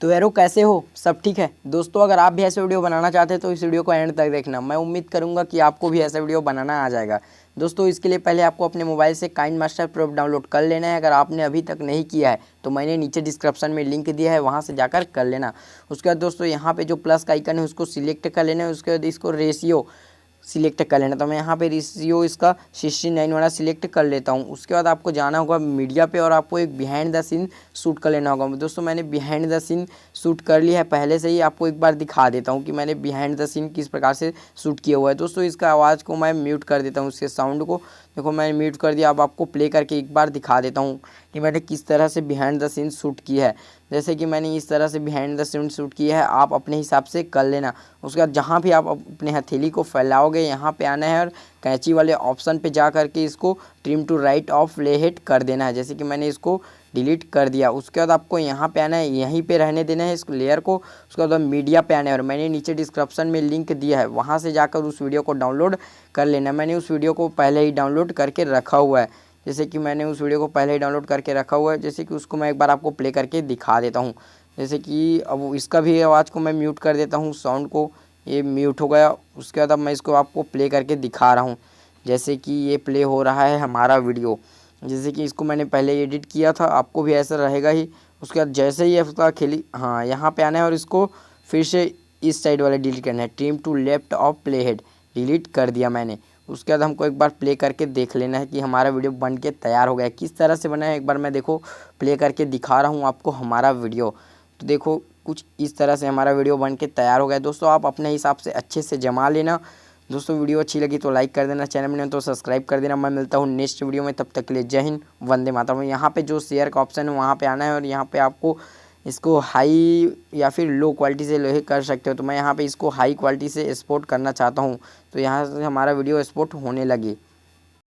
तो यारो कैसे हो, सब ठीक है दोस्तों। अगर आप भी ऐसे वीडियो बनाना चाहते हैं तो इस वीडियो को एंड तक देखना। मैं उम्मीद करूंगा कि आपको भी ऐसा वीडियो बनाना आ जाएगा। दोस्तों इसके लिए पहले आपको अपने मोबाइल से काइन मास्टर प्रो डाउनलोड कर लेना है। अगर आपने अभी तक नहीं किया है तो मैंने नीचे डिस्क्रिप्शन में लिंक दिया है, वहाँ से जाकर कर लेना। उसके बाद दोस्तों यहाँ पे जो प्लस का आइकन है उसको सिलेक्ट कर लेना है। उसके बाद इसको रेशियो सिलेक्ट कर लेना। तो मैं यहाँ पे रेशियो इसका 69 वाला सिलेक्ट कर लेता हूँ। उसके बाद आपको जाना होगा मीडिया पे और आपको एक बिहाइंड द सीन शूट कर लेना होगा। दोस्तों मैंने बिहाइंड द सीन शूट कर लिया है पहले से ही। आपको एक बार दिखा देता हूँ कि मैंने बिहाइंड द सीन किस प्रकार से शूट किया हुआ है। दोस्तों इसका आवाज़ को मैं म्यूट कर देता हूँ, उसके साउंड को देखो मैंने म्यूट कर दिया। अब आपको प्ले करके एक बार दिखा देता हूँ कि मैंने किस तरह से बिहाइंड द सीन शूट किया है। जैसे कि मैंने इस तरह से बिहाइंड द सीन शूट किया है, आप अपने हिसाब से कर लेना। उसके बाद जहाँ भी आप अपने हथेली को फैलाओगे यहाँ पे आना है और कैंची वाले ऑप्शन पे जा करके इसको ट्रिम टू राइट ऑफ ले हेड कर देना है। जैसे कि मैंने इसको डिलीट कर दिया। उसके बाद आपको यहाँ पे आना है, यहीं पे रहने देना है इस लेयर को। उसके बाद मीडिया पे आना है और मैंने नीचे डिस्क्रिप्शन में लिंक दिया है, वहाँ से जाकर उस वीडियो को डाउनलोड कर लेना। मैंने उस वीडियो को पहले ही डाउनलोड करके रखा हुआ है। जैसे कि मैंने उस वीडियो को पहले ही डाउनलोड करके रखा हुआ है। जैसे कि उसको मैं एक बार आपको प्ले करके दिखा देता हूँ। जैसे कि अब इसका भी आवाज़ को मैं म्यूट कर देता हूँ, साउंड को, ये म्यूट हो गया। उसके बाद अब मैं इसको आपको प्ले करके दिखा रहा हूँ। जैसे कि ये प्ले हो रहा है हमारा वीडियो। जैसे कि इसको मैंने पहले एडिट किया था, आपको भी ऐसा रहेगा ही। उसके बाद जैसे ही उसका खेली, हाँ यहाँ पे आना है और इसको फिर से इस साइड वाले डिलीट करना है। Trim to left of playhead delete कर दिया मैंने। उसके बाद हमको एक बार प्ले करके देख लेना है कि हमारा वीडियो बन के तैयार हो गया है। किस तरह से बना है एक बार मैं देखो प्ले करके दिखा रहा हूँ आपको हमारा वीडियो। तो देखो कुछ इस तरह से हमारा वीडियो बन के तैयार हो गया है। दोस्तों आप अपने हिसाब से अच्छे से जमा लेना। दोस्तों वीडियो अच्छी लगी तो लाइक कर देना, चैनल में तो सब्सक्राइब कर देना। मैं मिलता हूँ नेक्स्ट वीडियो में, तब तक के लिए जय हिंद, वंदे मातरम। यहाँ पे जो शेयर का ऑप्शन है वहाँ पे आना है और यहाँ पे आपको इसको हाई या फिर लो क्वालिटी से लोहे कर सकते हो। तो मैं यहाँ पे इसको हाई क्वालिटी से एक्सपोर्ट करना चाहता हूँ, तो यहाँ से हमारा वीडियो एक्सपोर्ट होने लगे।